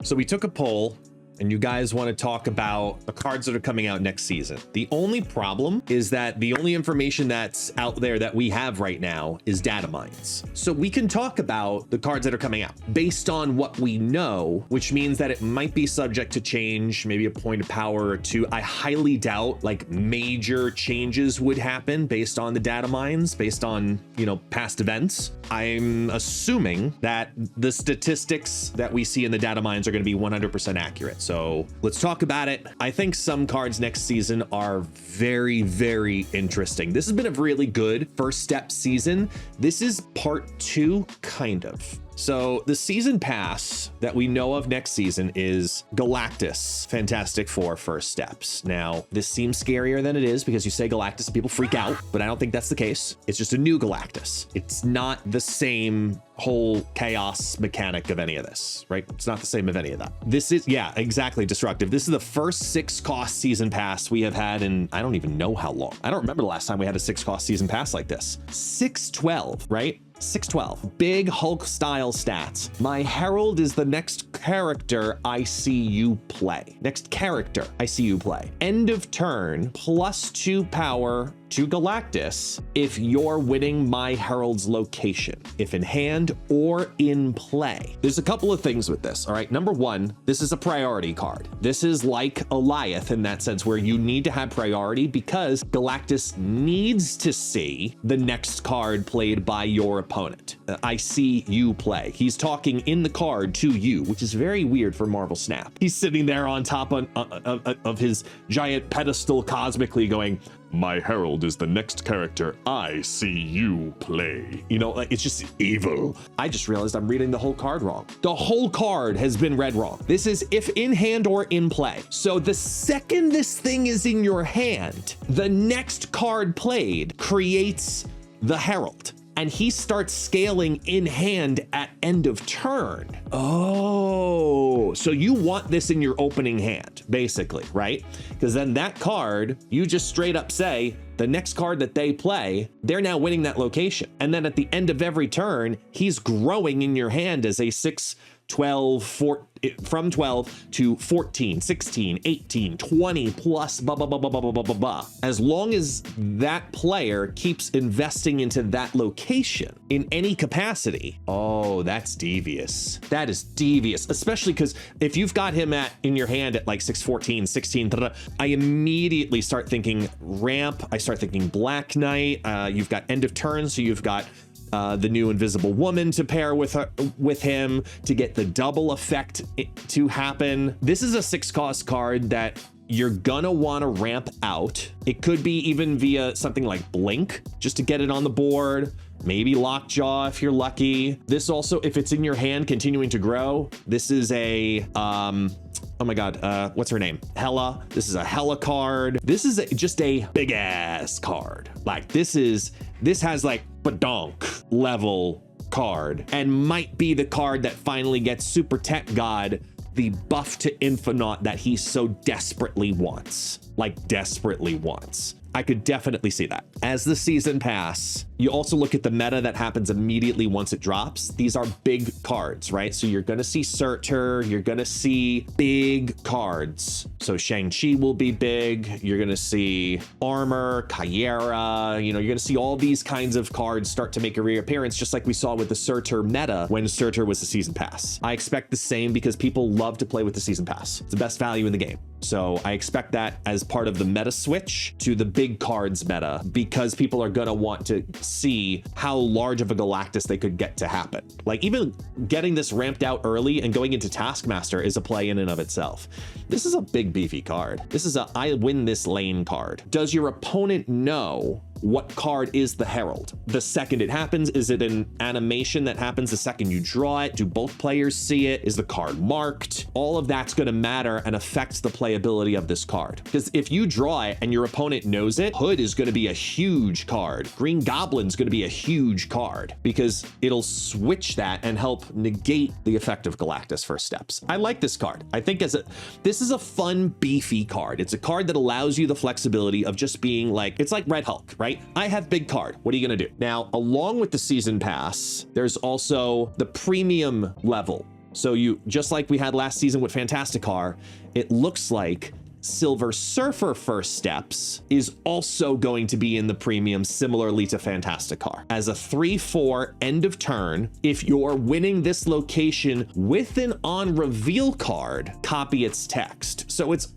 So we took a poll and you guys want to talk about the cards that are coming out next season. The only problem is that the only information that's out there that we have right now is data mines. So we can talk about the cards that are coming out based on what we know, which means that it might be subject to change, maybe a point of power or two. I highly doubt like major changes would happen based on the data mines, based on, you know, past events. I'm assuming that the statistics that we see in the data mines are going to be 100% accurate. So let's talk about it. I think some cards next season are very, very interesting. This has been a really good first step season. This is part 2, kind of. So the season pass that we know of next season is Galactus Fantastic Four First Steps. Now, this seems scarier than it is because you say Galactus and people freak out, but I don't think that's the case. It's just a new Galactus. It's not the same whole chaos mechanic of any of this, right? It's not the same of any of that. This is, yeah, exactly, destructive. This is the first 6-cost season pass we have had in, I don't even know how long. I don't remember the last time we had a 6-cost season pass like this. 612, right? 612. Big Hulk style stats. My Herald is the next character I see you play. Next character I see you play. End of turn, +2 power to Galactus if you're winning my Herald's location, if in hand or in play. There's a couple of things with this, all right? Number one, this is a priority card. This is like Goliath in that sense where you need to have priority because Galactus needs to see the next card played by your opponent. I see you play. He's talking in the card to you, which is very weird for Marvel Snap. He's sitting there on top of his giant pedestal cosmically going, my Herald is the next character I see you play. You know, like, it's just evil. I just realized I'm reading the whole card wrong. The whole card has been read wrong. This is if in hand or in play. So the second this thing is in your hand, the next card played creates the Herald. And he starts scaling in hand at end of turn. Oh, so you want this in your opening hand, basically, right? Because then that card, you just straight up say, the next card that they play, they're now winning that location. And then at the end of every turn, he's growing in your hand as a 6, 12, 14, from 12 to 14, 16, 18, 20 plus blah, blah, blah, blah, blah, blah, blah, blah. As long as that player keeps investing into that location in any capacity. Oh, that's devious. That is devious, especially because if you've got him in your hand at like 6, 14, 16, I immediately start thinking ramp. I start thinking Black Knight. You've got end of turn, so you've got the new Invisible Woman to pair with him to get the double effect to happen. This is a 6-cost card that you're gonna want to ramp out. It could be even via something like Blink just to get it on the board. Maybe Lockjaw if you're lucky. This also, if it's in your hand, continuing to grow. This is a oh my god, what's her name? Hela. This is a Hela card. This is just a big ass card. Like this has like badonk level card and might be the card that finally gets Super Tech God the buff to Infinite that he so desperately wants. Like desperately wants. I could definitely see that. As the season pass, you also look at the meta that happens immediately once it drops. These are big cards, right? So you're gonna see Surtur, you're gonna see big cards. So Shang-Chi will be big. You're gonna see Armor, Kyera, you know, you're gonna see all these kinds of cards start to make a reappearance, just like we saw with the Surtur meta when Surtur was the season pass. I expect the same because people love to play with the season pass. It's the best value in the game. So I expect that as part of the meta switch to the big cards meta, because people are gonna want to see how large of a Galactus they could get to happen. Like even getting this ramped out early and going into Taskmaster is a play in and of itself. This is a big beefy card. This is a I win this lane card. Does your opponent know what card is the Herald? The second it happens, is it an animation that happens the second you draw it? Do both players see it? Is the card marked? All of that's gonna matter and affects the playability of this card. Because if you draw it and your opponent knows it, Hood is gonna be a huge card. Green Goblin's gonna be a huge card because it'll switch that and help negate the effect of Galactus First Steps. I like this card. I think this is a fun, beefy card. It's a card that allows you the flexibility of just being like, it's like Red Hulk, right? I have big card. What are you gonna do? Now, along with the season pass, there's also the premium level So you, just like we had last season with Fantasticar, it looks like Silver Surfer First Steps is also going to be in the premium, similarly to Fantasticar. As a 3/4 end of turn, if you're winning this location with an on reveal card, copy its text. So it's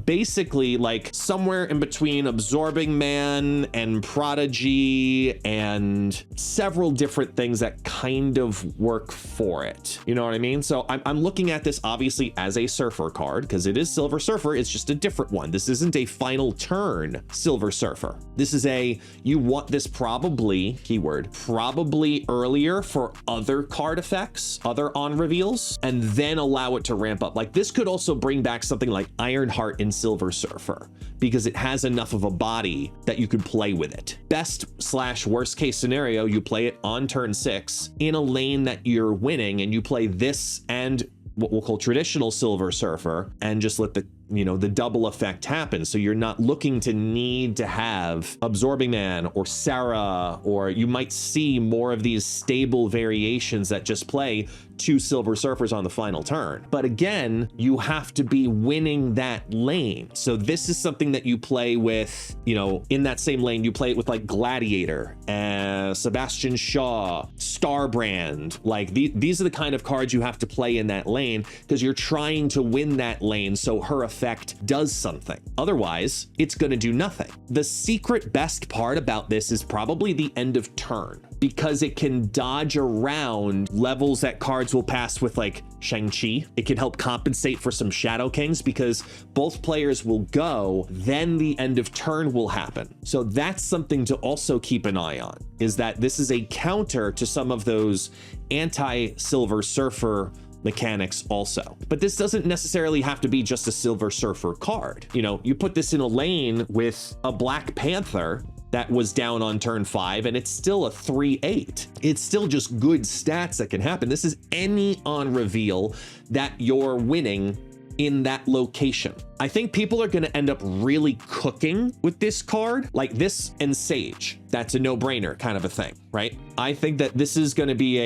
basically like somewhere in between Absorbing Man and Prodigy and several different things that kind of work for it. You know what I mean? So I'm looking at this obviously as a Surfer card because it is Silver Surfer. It's just a different one. This isn't a final turn Silver Surfer. This is a, you want this probably, keyword, probably earlier for other card effects, other on reveals, and then allow it to ramp up. Like this could also bring back something like Ironheart in Silver Surfer because it has enough of a body that you could play with it. Best/worst case scenario, you play it on turn 6 in a lane that you're winning and you play this and what we'll call traditional Silver Surfer and just let the, you know, the double effect happen. So you're not looking to need to have Absorbing Man or Sarah, or you might see more of these stable variations that just play 2 Silver Surfers on the final turn. But again, you have to be winning that lane. So this is something that you play with, you know, in that same lane, you play it with like Gladiator, Sebastian Shaw, Starbrand. Like these are the kind of cards you have to play in that lane because you're trying to win that lane so her effect does something. Otherwise, it's going to do nothing. The secret best part about this is probably the end of turn, because it can dodge around levels that cards will pass with like Shang-Chi. It can help compensate for some Shadow Kings because both players will go, then the end of turn will happen. So that's something to also keep an eye on, is that this is a counter to some of those anti-Silver Surfer mechanics also. But this doesn't necessarily have to be just a Silver Surfer card. You know, you put this in a lane with a Black Panther that was down on turn 5 and it's still a 3/8. It's still just good stats that can happen. This is any on reveal that you're winning in that location. I think people are going to end up really cooking with this card, like this and Sage. That's a no-brainer kind of a thing, right? I think that this is going to be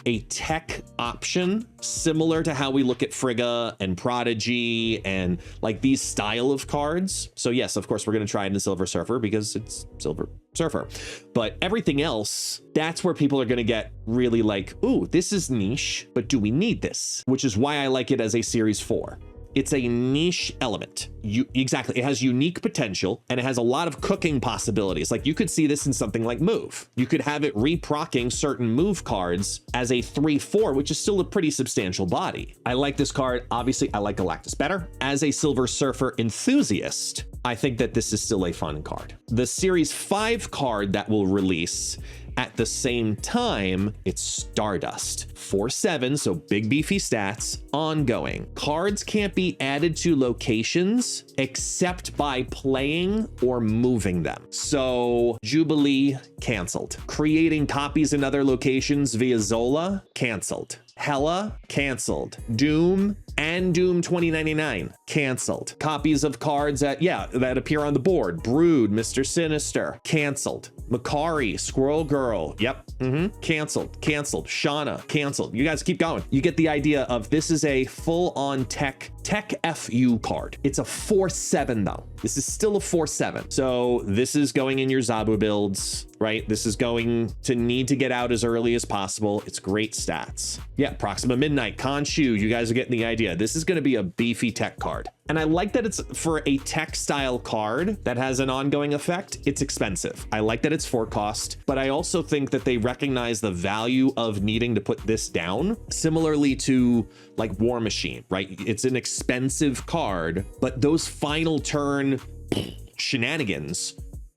a tech option similar to how we look at Frigga and Prodigy and like these style of cards. So yes, of course, we're going to try it in Silver Surfer because it's Silver Surfer. But everything else, that's where people are going to get really like, ooh, this is niche, but do we need this? Which is why I like it as a Series 4. It's a niche element. Exactly. It has unique potential and it has a lot of cooking possibilities. Like you could see this in something like Move. You could have it reprocking certain Move cards as a 3/4, which is still a pretty substantial body. I like this card. Obviously, I like Galactus better. As a Silver Surfer enthusiast, I think that this is still a fun card. The Series 5 card that will release at the same time, it's Stardust. 4/7, so big beefy stats, ongoing. Cards can't be added to locations except by playing or moving them. So Jubilee, canceled. Creating copies in other locations via Zola, canceled. Hela, canceled. Doom and Doom 2099, canceled. Copies of cards that appear on the board. Brood, Mr. Sinister, canceled. Makari, Squirrel Girl, yep, canceled. Shauna, canceled. You guys keep going. You get the idea of this is a full-on tech FU card. It's a 4/7 though. This is still a 4/7. So this is going in your Zabu builds, right? This is going to need to get out as early as possible. It's great stats. Yeah, Proxima Midnight, Khonshu, you guys are getting the idea. This is going to be a beefy tech card. And I like that it's for a tech style card that has an ongoing effect. It's expensive. I like that it's 4 cost, but I also think that they recognize the value of needing to put this down, similarly to like War Machine, right? It's an expensive card, but those final turn shenanigans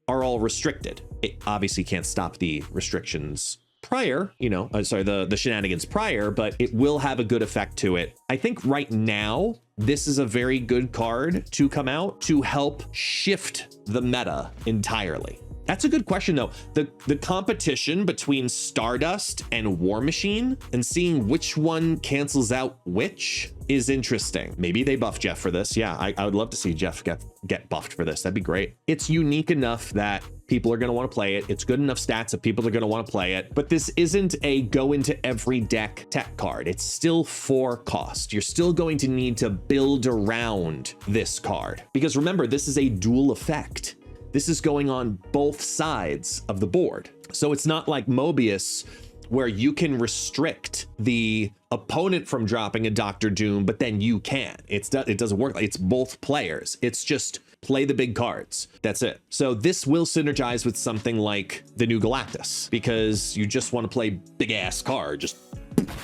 are all restricted. It obviously can't stop the restrictions prior, the shenanigans prior, but it will have a good effect to it. I think right now, this is a very good card to come out to help shift the meta entirely. That's a good question though. The competition between Stardust and War Machine and seeing which one cancels out which, is interesting. Maybe they buff Jeff for this. Yeah, I would love to see Jeff get buffed for this. That'd be great. It's unique enough that people are going to want to play it. It's good enough stats that people are going to want to play it, but this isn't a go into every deck tech card. It's still for cost. You're still going to need to build around this card because remember, this is a dual effect. This is going on both sides of the board. So it's not like Mobius where you can restrict the opponent from dropping a Dr. Doom, but then you can't. It doesn't work. It's both players. It's just play the big cards. That's it. So this will synergize with something like the new Galactus because you just want to play big ass card. Just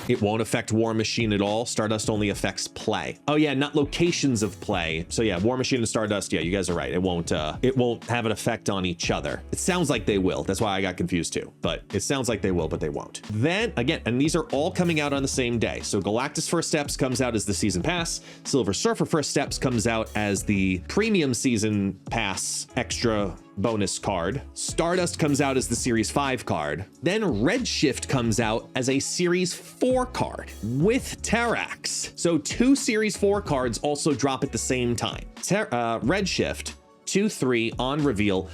it won't affect War Machine at all. Stardust only affects play. Oh yeah, not locations of play. So yeah, War Machine and Stardust, yeah, you guys are right. It won't have an effect on each other. It sounds like they will. That's why I got confused too. But it sounds like they will, but they won't. Then again, and these are all coming out on the same day. So Galactus First Steps comes out as the season pass. Silver Surfer First Steps comes out as the premium season pass extra bonus card. Stardust comes out as the Series 5 card. Then Redshift comes out as a Series 4 card with Terrax. So 2 Series 4 cards also drop at the same time. Redshift, 2/3 on reveal.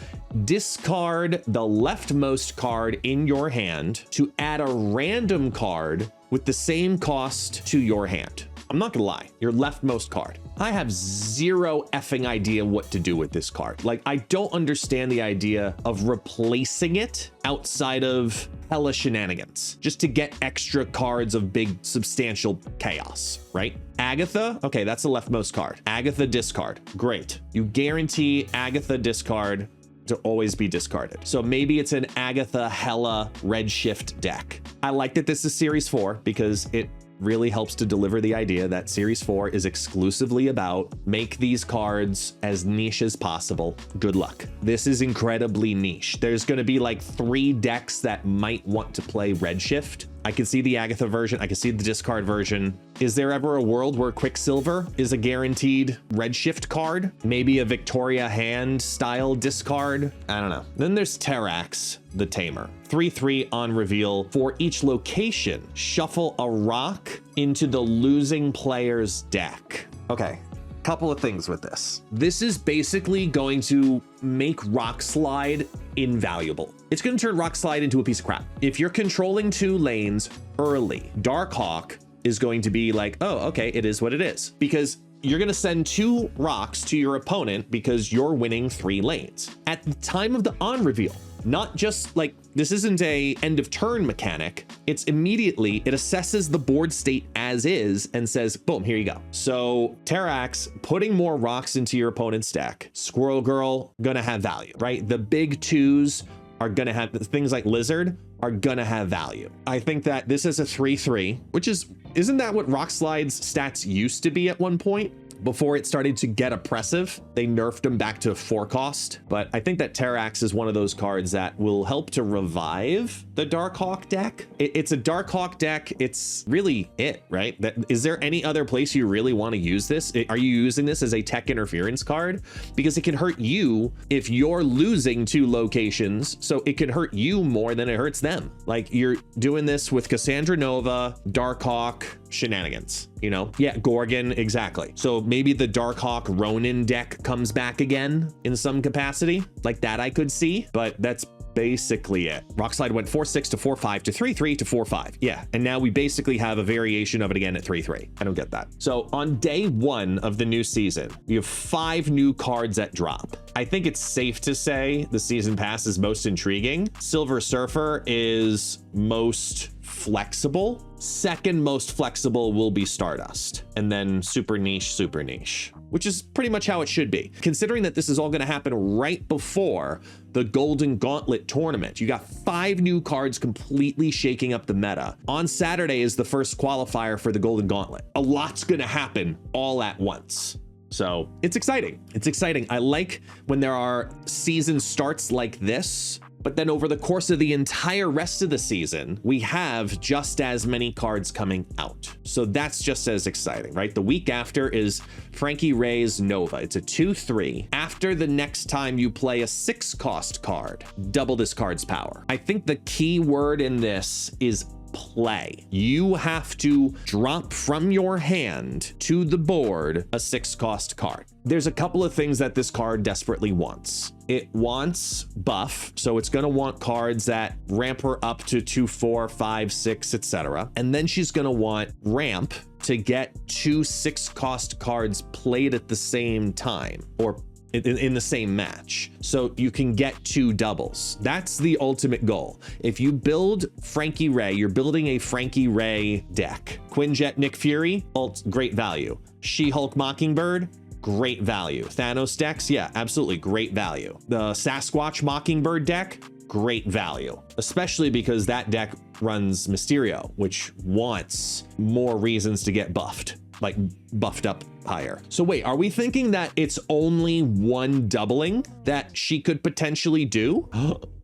Discard the leftmost card in your hand to add a random card with the same cost to your hand. I'm not gonna lie, your leftmost card. I have zero effing idea what to do with this card. Like, I don't understand the idea of replacing it outside of hella shenanigans, just to get extra cards of big substantial chaos, right? Agatha, okay, that's the leftmost card. Agatha discard, great. You guarantee Agatha discard to always be discarded. So maybe it's an Agatha hella Redshift deck. I like that this is Series 4 because it really helps to deliver the idea that Series 4 is exclusively about make these cards as niche as possible. Good luck. This is incredibly niche. There's going to be like 3 decks that might want to play Redshift. I can see the Agatha version. I can see the discard version. Is there ever a world where Quicksilver is a guaranteed Redshift card? Maybe a Victoria Hand style discard? I don't know. Then there's Terrax, the Tamer. 3/3 on reveal. For each location, shuffle a rock into the losing player's deck. Okay. Couple of things with this. This is basically going to make Rock Slide invaluable. It's going to turn Rock Slide into a piece of crap. If you're controlling 2 lanes early, Darkhawk is going to be like, oh, okay, it is what it is. Because you're going to send 2 rocks to your opponent because you're winning 3 lanes. At the time of the on reveal, not just like, this isn't a end of turn mechanic. It's immediately, it assesses the board state as is and says, boom, here you go. So Terrax, putting more rocks into your opponent's deck. Squirrel Girl, gonna have value, right? The big 2s are gonna have, things like Lizard are gonna have value. I think that this is a 3/3, which isn't that what Rock Slide's stats used to be at one point? Before it started to get oppressive, they nerfed them back to 4 cost. But I think that Terrax is one of those cards that will help to revive the Darkhawk deck. It's a Darkhawk deck. It's really it, right? Is there any other place you really want to use this? Are you using this as a tech interference card? Because it can hurt you if you're losing 2 locations. So it can hurt you more than it hurts them. Like, you're doing this with Cassandra Nova, Darkhawk, shenanigans, you know? Yeah, Gorgon, exactly. So maybe the Darkhawk Ronin deck comes back again in some capacity. Like that I could see, but that's basically it. Rockslide went 4/6 to 4/5 to 3/3 to 4/5. Yeah, and now we basically have a variation of it again at 3/3. I don't get that. So on day 1 of the new season, you have 5 new cards that drop. I think it's safe to say the season pass is most intriguing. Silver Surfer is most flexible. Second most flexible will be Stardust, and then super niche, which is pretty much how it should be. Considering that this is all going to happen right before the Golden Gauntlet tournament, you got 5 new cards completely shaking up the meta. On Saturday is the first qualifier for the Golden Gauntlet. A lot's going to happen all at once. So it's exciting. It's exciting. I like when there are season starts like this, but then over the course of the entire rest of the season, we have just as many cards coming out. So that's just as exciting, right? The week after is Frankie Ray's Nova. It's a 2/3. After the next time you play a 6 cost card, double this card's power. I think the key word in this is play. You have to drop from your hand to the board a 6-cost card. There's a couple of things that this card desperately wants. It wants buff, so it's going to want cards that ramp her up to 2, 4, 5, 6, etc. And then she's going to want ramp to get 2 6-cost cards played at the same time, or in the same match, so you can get 2 doubles. That's the ultimate goal. If you build Frankie Ray, you're building a Frankie Ray deck. Quinjet Nick Fury, great value. She-Hulk Mockingbird, great value. Thanos decks, yeah, absolutely great value. The Sasquatch Mockingbird deck, great value, especially because that deck runs Mysterio, which wants more reasons to get buffed, like buffed up higher. So wait, are we thinking that it's only 1 doubling that she could potentially do?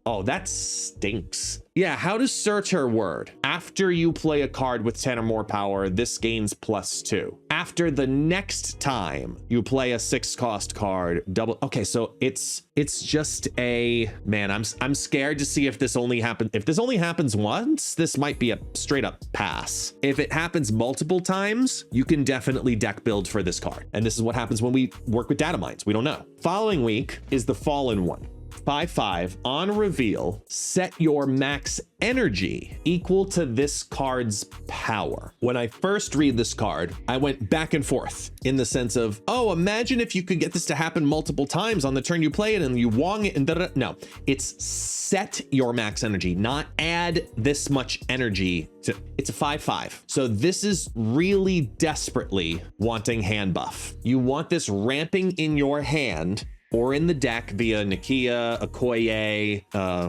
Oh, that stinks. Yeah, how to search her word. After you play a card with 10 or more power, this gains +2. After the next time you play a 6-cost card, double. Okay, so it's just a, man, I'm scared to see if this only happens. If this only happens once, this might be a straight up pass. If it happens multiple times, you can definitely deck build for this card. And this is what happens when we work with data mines. We don't know. Following week is the Fallen One. 5/5 on reveal, set your max energy equal to this card's power. When I first read this card, I went back and forth in the sense of, oh, imagine if you could get this to happen multiple times on the turn you play it and you wong it and da-da-da. No, it's set your max energy, not add this much energy to, it's a 5/5. So this is really desperately wanting hand buff. You want this ramping in your hand or in the deck via Nakia, Okoye,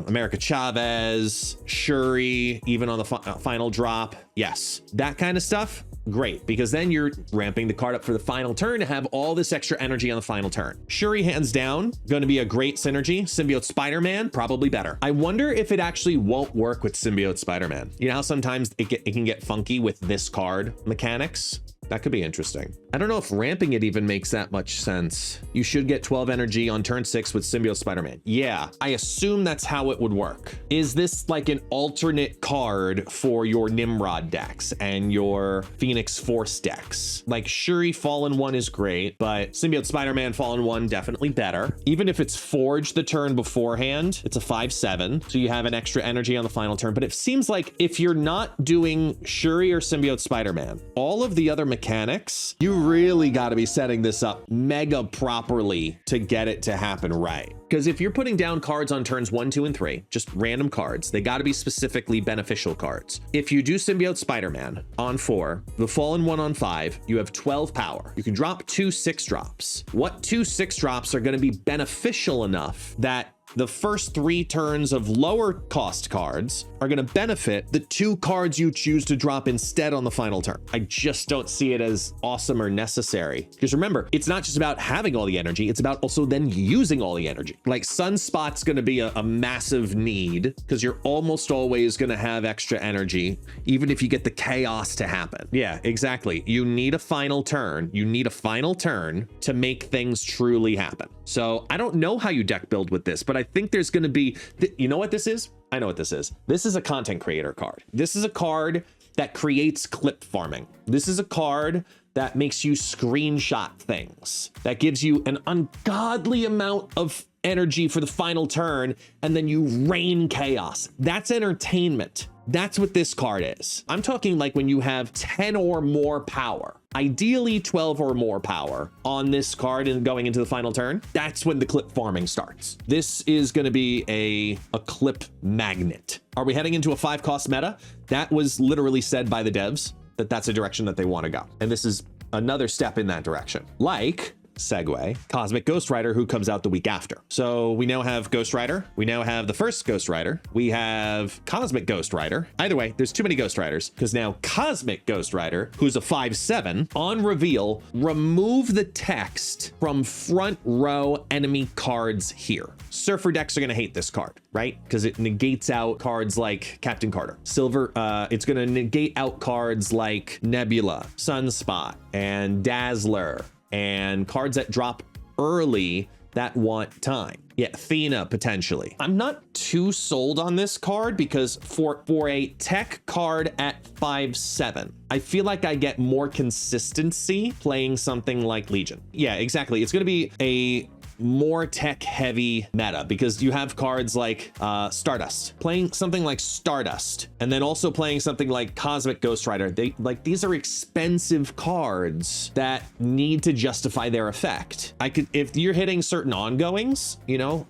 America Chavez, Shuri, even on the final drop. Yes, that kind of stuff, great, because then you're ramping the card up for the final turn to have all this extra energy on the final turn. Shuri, hands down, going to be a great synergy. Symbiote Spider-Man, probably better. I wonder if it actually won't work with Symbiote Spider-Man. You know how sometimes it can get funky with this card mechanics? That could be interesting. I don't know if ramping it even makes that much sense. You should get 12 energy on turn 6 with Symbiote Spider-Man. Yeah, I assume that's how it would work. Is this like an alternate card for your Nimrod decks and your Phoenix Force decks? Like Shuri Fallen One is great, but Symbiote Spider-Man Fallen One definitely better. Even if it's forged the turn beforehand, it's a 5/7, so you have an extra energy on the final turn. But it seems like if you're not doing Shuri or Symbiote Spider-Man, all of the other mechanics, you really got to be setting this up mega properly to get it to happen right. Because if you're putting down cards on turns 1, 2, and 3, just random cards, they got to be specifically beneficial cards. If you do Symbiote Spider-Man on 4, the Fallen One on 5, you have 12 power. You can drop 2 6-drops. What 2 6-drops are going to be beneficial enough that the first 3 turns of lower cost cards are going to benefit the 2 cards you choose to drop instead on the final turn? I just don't see it as awesome or necessary. Because remember, it's not just about having all the energy, it's about also then using all the energy. Like Sunspot's going to be a massive need because you're almost always going to have extra energy, even if you get the chaos to happen. Yeah, exactly. You need a final turn. You need a final turn to make things truly happen. So I don't know how you deck build with this, but I think there's going to be, you know what this is? I know what this is. This is a content creator card. This is a card that creates clip farming. This is a card that makes you screenshot things, that gives you an ungodly amount of energy for the final turn, and then you rain chaos. That's entertainment. That's what this card is. I'm talking like when you have 10 or more power, ideally 12 or more power on this card and going into the final turn. That's when the clip farming starts. This is going to be a clip magnet. Are we heading into a 5-cost meta? That was literally said by the devs that that's a direction that they want to go. And this is another step in that direction. Like, segue, Cosmic Ghost Rider, who comes out the week after. So we now have Ghost Rider. We now have the first Ghost Rider. We have Cosmic Ghost Rider. Either way, there's too many Ghost Riders because now Cosmic Ghost Rider, who's a 5/7, on reveal, remove the text from front row enemy cards here. Surfer decks are going to hate this card, right? Because it negates out cards like Captain Carter. Silver, it's going to negate out cards like Nebula, Sunspot, and Dazzler, and cards that drop early that want time. Yeah, Athena potentially. I'm not too sold on this card because for a tech card at 5/7, I feel like I get more consistency playing something like Legion. Yeah, exactly. It's going to be a more tech heavy meta because you have cards like Stardust, playing something like Stardust, and then also playing something like Cosmic Ghost Rider. These are expensive cards that need to justify their effect. If you're hitting certain ongoings, you know,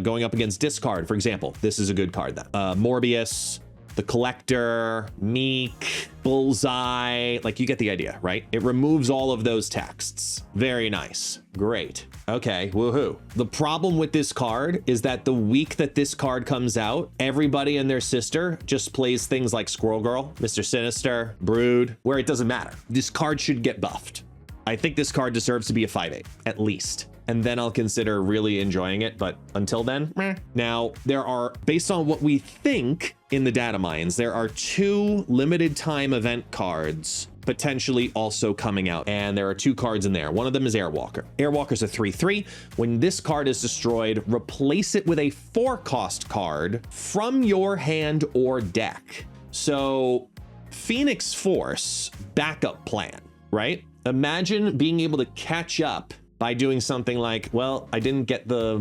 going up against discard, for example, this is a good card then. Morbius, the Collector, Meek, Bullseye, like you get the idea, right? It removes all of those texts. Very nice. Great. Okay, woohoo. The problem with this card is that the week that this card comes out, everybody and their sister just plays things like Squirrel Girl, Mr. Sinister, Brood, where it doesn't matter. This card should get buffed. I think this card deserves to be a 5/8, at least. And then I'll consider really enjoying it. But until then, meh. Now, there are, based on what we think in the data mines, there are 2 limited time event cards potentially also coming out. And there are 2 cards in there. One of them is Airwalker. Airwalker's a 3/3. When this card is destroyed, replace it with a 4-cost card from your hand or deck. So Phoenix Force backup plan, right? Imagine being able to catch up by doing something like, well, I didn't get the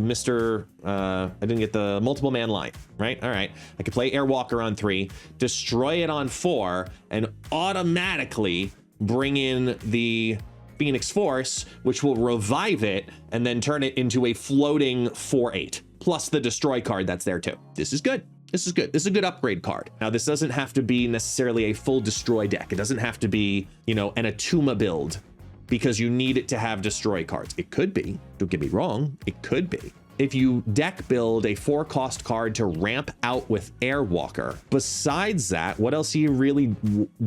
multiple man line, right? All right, I could play Airwalker on 3, destroy it on 4, and automatically bring in the Phoenix Force, which will revive it and then turn it into a floating 4/8, plus the destroy card that's there too. This is good. This is good. This is a good upgrade card. Now, this doesn't have to be necessarily a full destroy deck. It doesn't have to be, you know, an Atuma build, because you need it to have destroy cards. It could be, don't get me wrong, it could be. If you deck build a 4-cost card to ramp out with Airwalker, besides that, what else are you really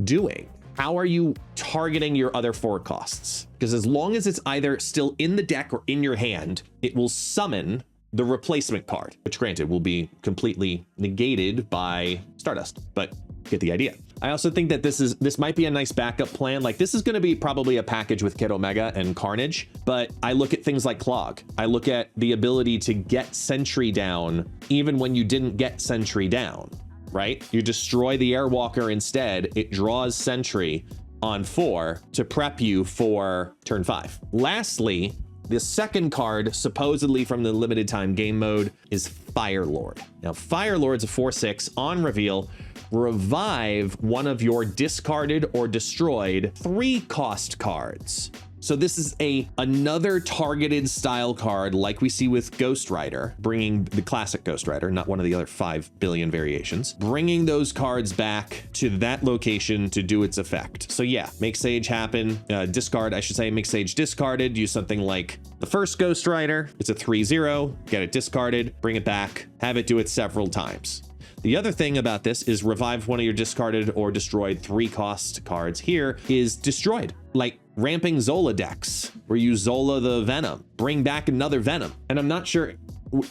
doing? How are you targeting your other 4 costs? Because as long as it's either still in the deck or in your hand, it will summon the replacement card, which granted will be completely negated by Stardust, but get the idea. I also think that this might be a nice backup plan. Like, this is going to be probably a package with Kid Omega and Carnage, but I look at things like Clog. I look at the ability to get Sentry down even when you didn't get Sentry down, right? You destroy the Airwalker instead, it draws Sentry on 4 to prep you for turn 5. Lastly, the second card, supposedly from the limited time game mode, is Fire Lord. Now, Fire Lord's a 4/6 on reveal. Revive one of your discarded or destroyed 3-cost cards. So this is another targeted style card like we see with Ghost Rider, bringing the classic Ghost Rider, not one of the other 5 billion variations, bringing those cards back to that location to do its effect. So yeah, make Sage happen, discard, I should say, make Sage discarded, use something like the first Ghost Rider. It's a 3/0, get it discarded, bring it back, have it do it several times. The other thing about this is revive one of your discarded or destroyed 3-cost cards here is destroyed. Like ramping Zola decks where you Zola the Venom, bring back another Venom. And I'm not sure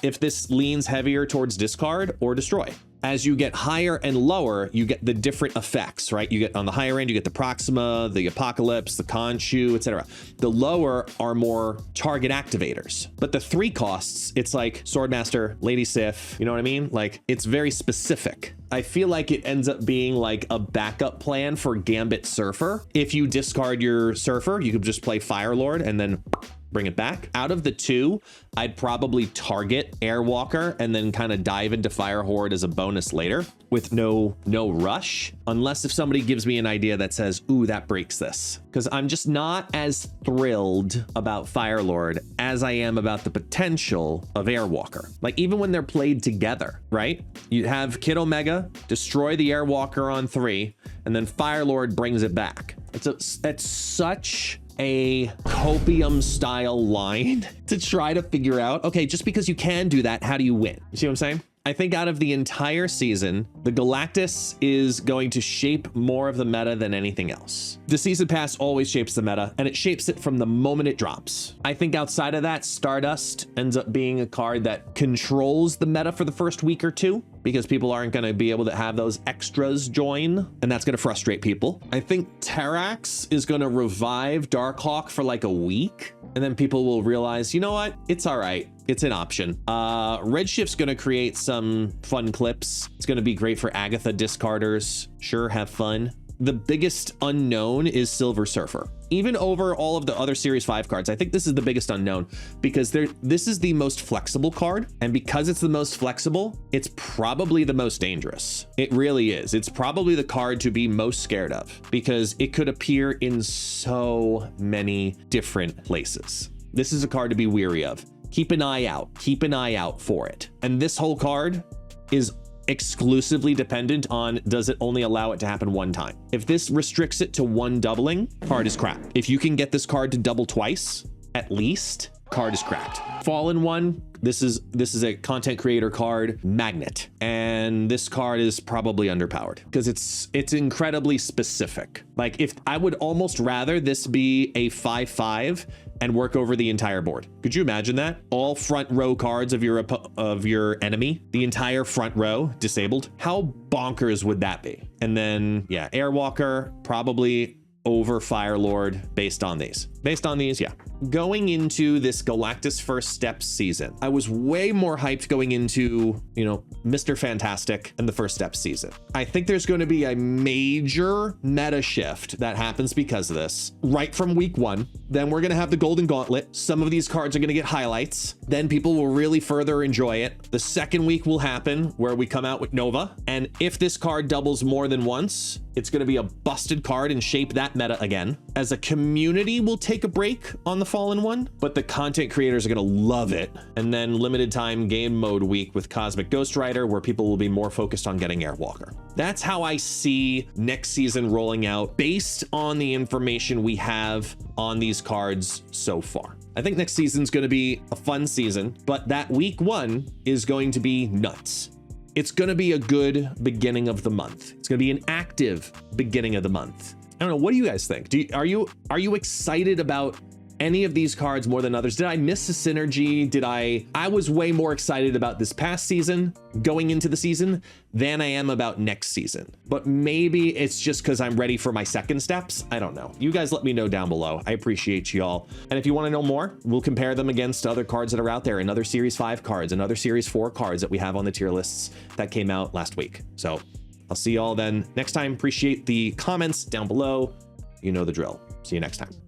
if this leans heavier towards discard or destroy. As you get higher and lower, you get the different effects, right? You get on the higher end, you get the Proxima, the Apocalypse, the Khonshu, etc. The lower are more target activators. But the 3 costs, it's like Swordmaster, Lady Sif, you know what I mean? Like, it's very specific. I feel like it ends up being like a backup plan for Gambit Surfer. If you discard your Surfer, you could just play Fire Lord and then bring it back. Out of the 2, I'd probably target Airwalker and then kind of dive into Fire Horde as a bonus later with no rush, unless if somebody gives me an idea that says, ooh, that breaks this. Because I'm just not as thrilled about Fire Lord as I am about the potential of Airwalker. Like, even when they're played together, right? You have Kid Omega destroy the Airwalker on 3, and then Fire Lord brings it back. It's such a copium style line to try to figure out, okay, just because you can do that, how do you win? You see what I'm saying? I think out of the entire season, the Galactus is going to shape more of the meta than anything else. The season pass always shapes the meta, and it shapes it from the moment it drops. I think outside of that, Stardust ends up being a card that controls the meta for the first week or 2, because people aren't going to be able to have those extras join, and that's going to frustrate people. I think Terrax is going to revive Darkhawk for like a week, And then people will realize, you know what? It's all right. It's an option. Redshift's going to create some fun clips. It's going to be great for Agatha discarders. Sure, have fun. The biggest unknown is Silver Surfer. Even over all of the other Series 5 cards, I think this is the biggest unknown because this is the most flexible card. And because it's the most flexible, it's probably the most dangerous. It really is. It's probably the card to be most scared of because it could appear in so many different places. This is a card to be weary of. Keep an eye out. Keep an eye out for it. And this whole card is exclusively dependent on, does it only allow it to happen one time? If this restricts it to one doubling, card is crap. If you can get this card to double twice, at least, card is cracked. Fallen One, this is a content creator card, magnet. And this card is probably underpowered because it's incredibly specific. Like, if I would almost rather this be a 5/5 and work over the entire board. Could you imagine that? All front row cards of your enemy, the entire front row disabled. How bonkers would that be? And then, yeah, Airwalker, probably over Firelord based on these. Based on these, yeah. Going into this Galactus First Steps season, I was way more hyped going into, you know, Mr. Fantastic and the First Steps season. I think there's going to be a major meta shift that happens because of this right from week 1. Then we're going to have the Golden Gauntlet. Some of these cards are going to get highlights. Then people will really further enjoy it. The second week will happen where we come out with Nova. And if this card doubles more than once, it's going to be a busted card and shape that meta again. As a community, we'll take a break on the Fallen One, but the content creators are going to love it. And then limited time game mode week with Cosmic Ghost Rider, where people will be more focused on getting Airwalker. That's how I see next season rolling out based on the information we have on these cards so far. I think next season's going to be a fun season, but that week 1 is going to be nuts. It's going to be a good beginning of the month. It's going to be an active beginning of the month. I don't know. What do you guys think? Are you excited about any of these cards more than others? Did I miss a synergy? I was way more excited about this past season going into the season than I am about next season. But maybe it's just because I'm ready for my second steps. I don't know. You guys let me know down below. I appreciate y'all. And if you want to know more, we'll compare them against other cards that are out there and other Series 5 cards and other Series 4 cards that we have on the tier lists that came out last week. So I'll see y'all then next time. Appreciate the comments down below. You know the drill. See you next time.